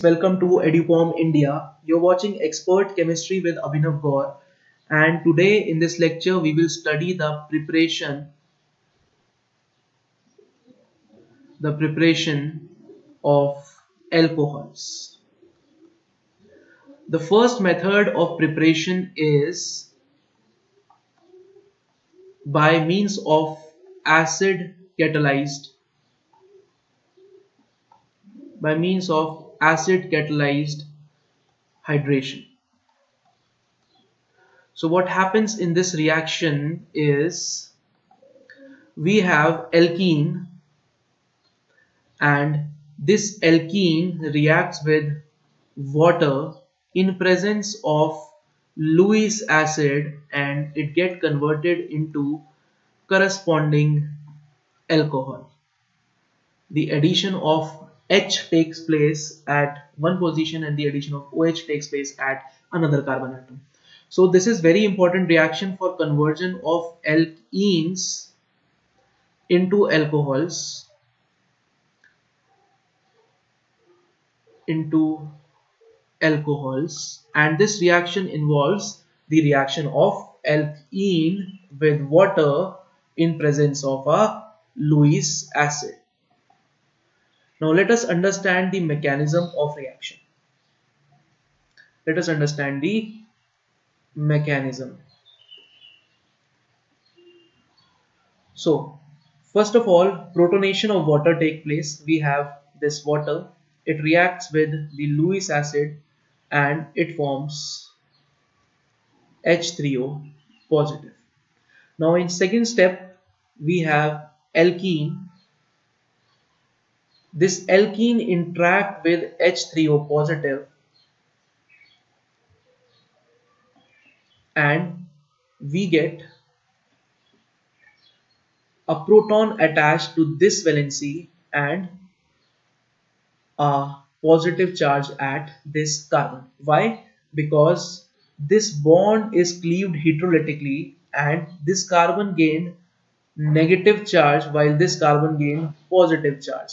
Welcome to EduPorm India. You're watching Expert Chemistry with Abhinav Gaur, and today in this lecture we will study the preparation of alcohols. The first method of preparation is by means of acid catalyzed acid catalyzed hydration. So what happens in this reaction is we have alkene, and this alkene reacts with water in presence of Lewis acid, and it get converted into corresponding alcohol. The addition of H takes place at one position and the addition of OH takes place at another carbon atom. So this is very important reaction for conversion of alkenes into alcohols, and this reaction involves the reaction of alkene with water in presence of a Lewis acid. Now let us understand the mechanism of reaction. Let us understand the mechanism. So first of all, protonation of water take place. We have this water, it reacts with the Lewis acid and it forms H3O positive. Now in second step we have alkene. This alkene interact with H3O positive and we get a proton attached to this valency and a positive charge at this carbon. Why? Because this bond is cleaved heterolytically and this carbon gained negative charge while this carbon gained positive charge,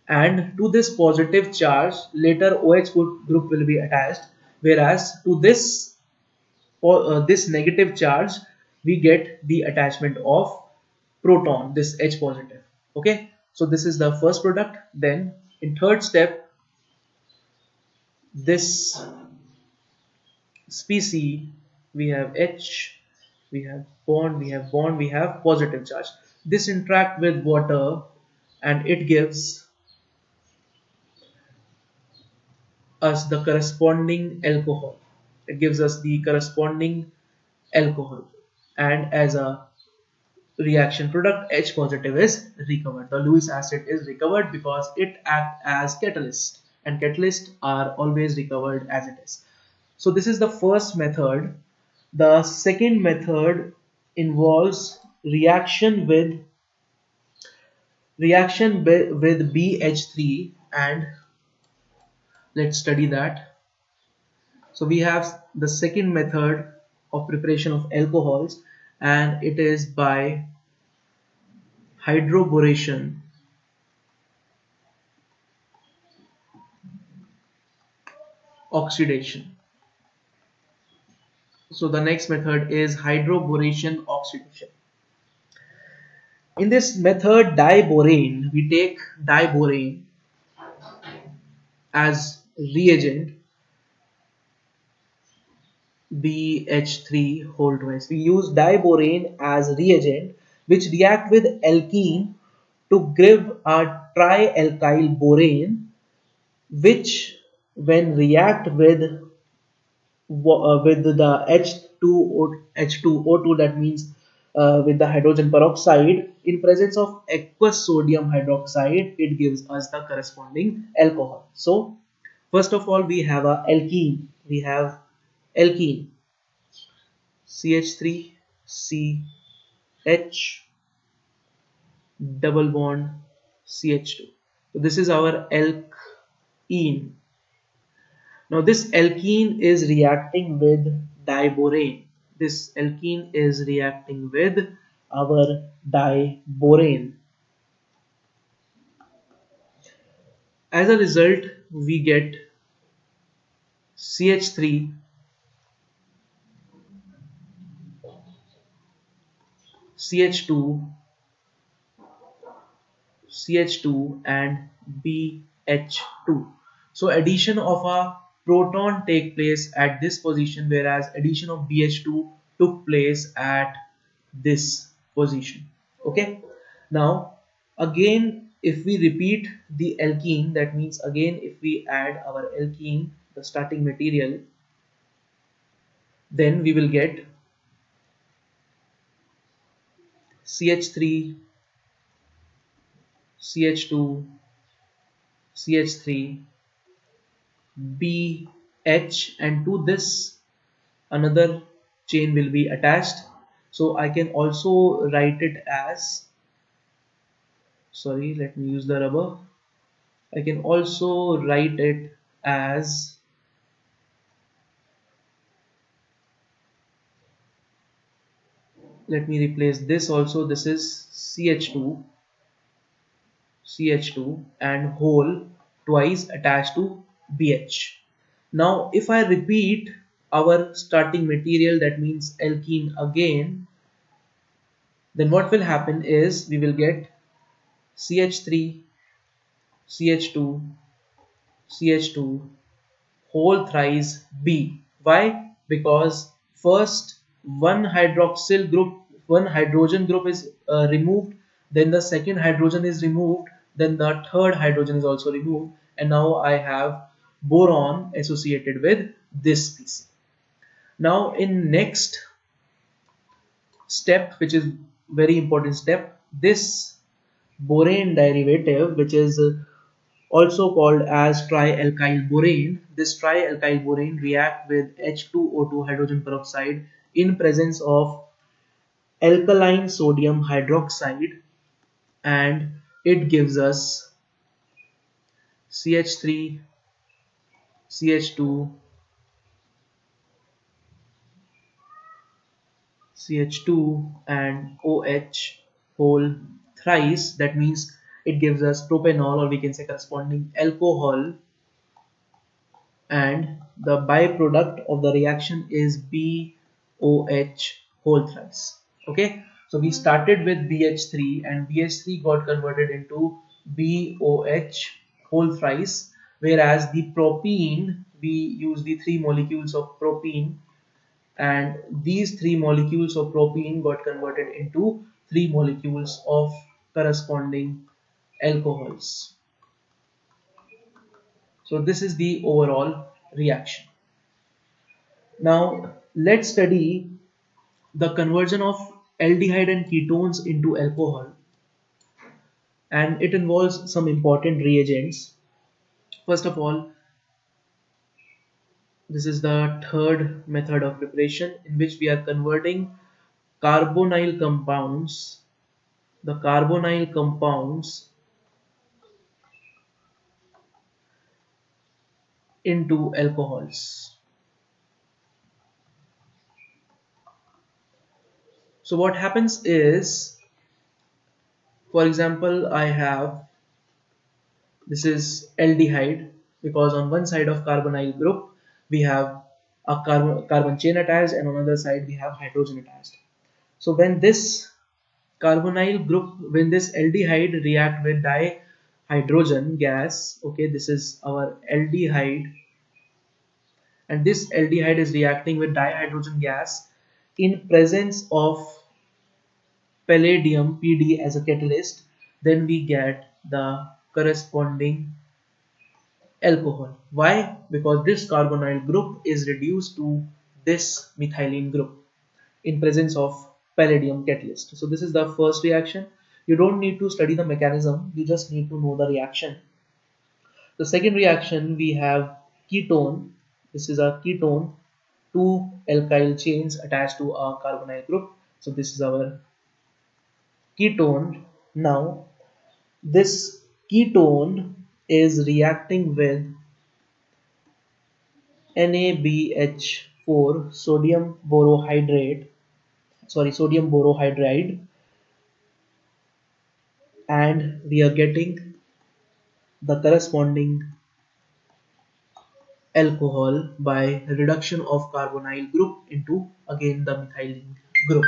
and to this positive charge later OH group will be attached, whereas to this negative charge we get the attachment of proton, this H positive. Okay, so this is the first product. Then in third step, this species, we have H, we have bond, we have positive charge. This interact with water and it gives us the corresponding alcohol. It gives us the corresponding alcohol, and as a reaction product H positive is recovered. The Lewis acid is recovered because it acts as catalyst, and catalysts are always recovered as it is. So this is the first method. The second method involves reaction with BH3, and let's study that. So we have the second method of preparation of alcohols, and it is by hydroboration oxidation. So the next method is hydroboration oxidation. In this method, diborane, we take diborane as reagent, BH3 whole twice. We use diborane as reagent which react with alkene to give a trialkyl borane, which when react with the H2O2, that means with the hydrogen peroxide in presence of aqueous sodium hydroxide, it gives us the corresponding alcohol. So first of all we have a alkene. We have alkene CH3CH double bond CH2. So this is our alkene. Now this alkene is reacting with diborane. This alkene is reacting with our diborane. As a result, we get CH3, CH2, CH2 and BH2. So addition of a proton take place at this position, whereas addition of BH2 took place at this position. Okay. Now again, if we repeat the alkene, that means again if we add our alkene, the starting material, then we will get CH3, CH2, CH3, BH, and to this another chain will be attached. So I can also write it as, sorry, let me use the rubber. I can also write it as, let me replace this also. This is CH2, CH2 and whole twice attached to BH. Now if I repeat our starting material, that means alkene again, then what will happen is we will get CH3, CH2, CH2 whole thrice B. Why? Because first one hydroxyl group, one hydrogen group is removed, then the second hydrogen is removed, then the third hydrogen is also removed, and now I have boron associated with this species. Now in next step, which is very important step, this borane derivative, which is also called as trialkyl borane. This trialkyl borane react with H2O2 hydrogen peroxide in presence of alkaline sodium hydroxide, and it gives us CH3, CH2, CH2 and OH whole thrice. That means it gives us propanol, or we can say corresponding alcohol, and the byproduct of the reaction is BOH whole thrice. Okay, so we started with BH3 and BH3 got converted into BOH whole thrice, whereas the propene, we use the three molecules of propene, and these three molecules of propene got converted into three molecules of corresponding alcohols. So this is the overall reaction. Now let's study the conversion of aldehyde and ketones into alcohol, and it involves some important reagents. First of all, this is the third method of preparation in which we are converting carbonyl compounds, the carbonyl compounds into alcohols. So what happens is, for example, I have, this is aldehyde, because on one side of carbonyl group we have a carbon chain attached, and on the other side we have hydrogen attached. So when this carbonyl group, when this aldehyde react with dihydrogen gas, okay, this is our aldehyde, and this aldehyde is reacting with dihydrogen gas in presence of palladium Pd as a catalyst, then we get the corresponding alcohol. Why? Because this carbonyl group is reduced to this methylene group in presence of palladium catalyst. So this is the first reaction. You don't need to study the mechanism, you just need to know the reaction. The second reaction, we have ketone. This is a ketone, two alkyl chains attached to a carbonyl group. So this is our ketone. Now this ketone is reacting with NaBH4 sodium borohydrate, sorry, sodium borohydride, and we are getting the corresponding alcohol by reduction of carbonyl group into again the methylene group.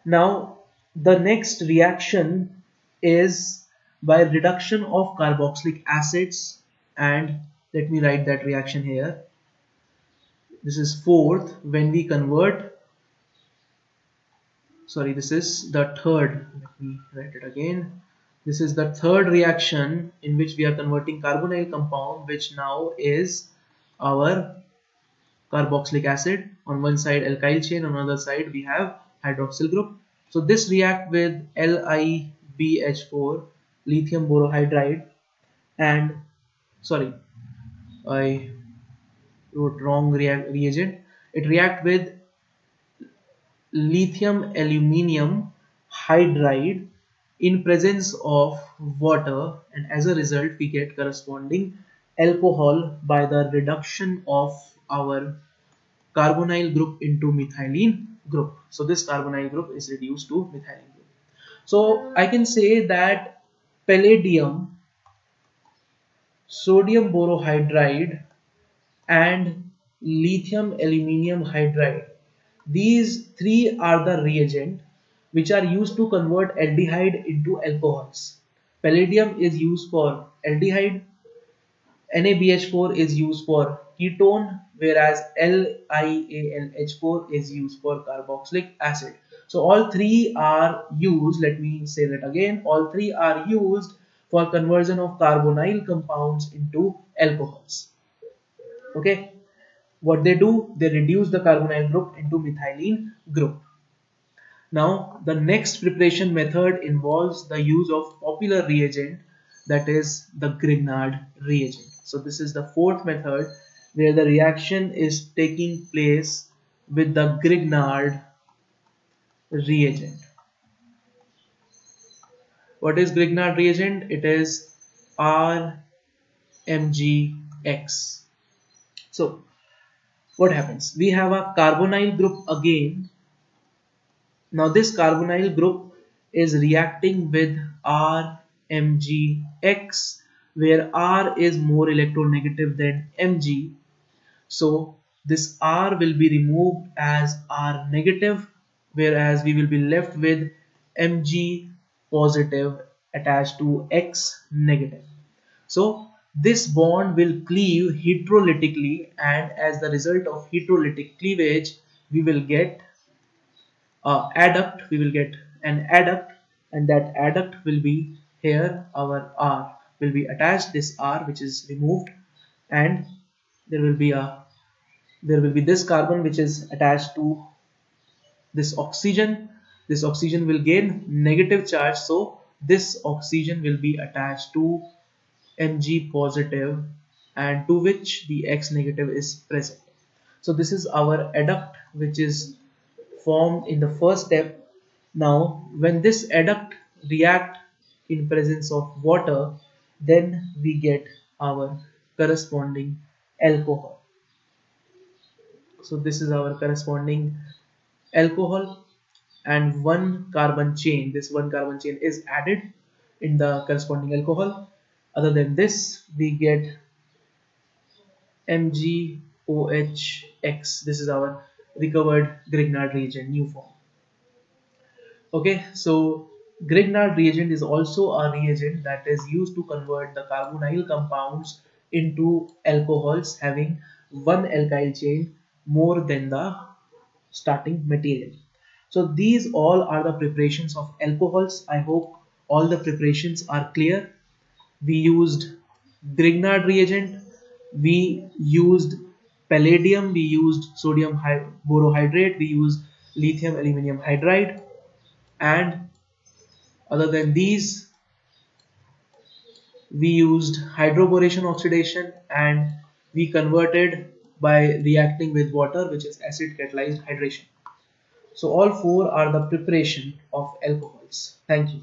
Now the next reaction is by reduction of carboxylic acids, and let me write that reaction here. This is fourth when we convert, sorry, this is the third, let me write it again. This is the third reaction in which we are converting carbonyl compound, which now is our carboxylic acid. On one side alkyl chain, on another side we have hydroxyl group. So this react with LiBH4, lithium borohydride, and sorry, I wrote wrong reagent. It react with lithium aluminium hydride in presence of water, and as a result we get corresponding alcohol by the reduction of our carbonyl group into methylene group. So this carbonyl group is reduced to methylene group. So I can say that palladium, sodium borohydride, and lithium aluminium hydride, these three are the reagent which are used to convert aldehyde into alcohols. Palladium is used for aldehyde, NaBH4 is used for ketone, whereas LiAlH4 is used for carboxylic acid. So all three are used, let me say that again, all three are used for conversion of carbonyl compounds into alcohols. Okay, what they do, they reduce the carbonyl group into methylene group. Now the next preparation method involves the use of popular reagent, that is the Grignard reagent. So this is the fourth method where the reaction is taking place with the Grignard reagent. What is Grignard reagent? It is RMgX. So what happens? We have a carbonyl group again. Now this carbonyl group is reacting with RMgX, where R is more electronegative than Mg. So this R will be removed as R negative, whereas we will be left with Mg positive attached to X negative. So this bond will cleave heterolytically, and as the result of heterolytic cleavage we will get adduct, we will get an adduct, and that adduct will be here, our R will be attached, this R which is removed, and there will be this carbon which is attached to this oxygen. This oxygen will gain negative charge, so this oxygen will be attached to Mg positive, and to which the X negative is present. So this is our adduct which is formed in the first step. Now when this adduct react in presence of water, then we get our corresponding alcohol. So this is our corresponding alcohol, and one carbon chain, this one carbon chain is added in the corresponding alcohol. Other than this we get MgOHX. This is our recovered Grignard reagent, new form. Okay, so Grignard reagent is also a reagent that is used to convert the carbonyl compounds into alcohols having one alkyl chain more than the starting material. So these all are the preparations of alcohols. I hope all the preparations are clear. We used Grignard reagent, we used palladium, we used sodium borohydrate, we used lithium aluminium hydride, and other than these we used hydroboration oxidation, and we converted by reacting with water, which is acid catalyzed hydration. So all four are the preparation of alcohols. Thank you.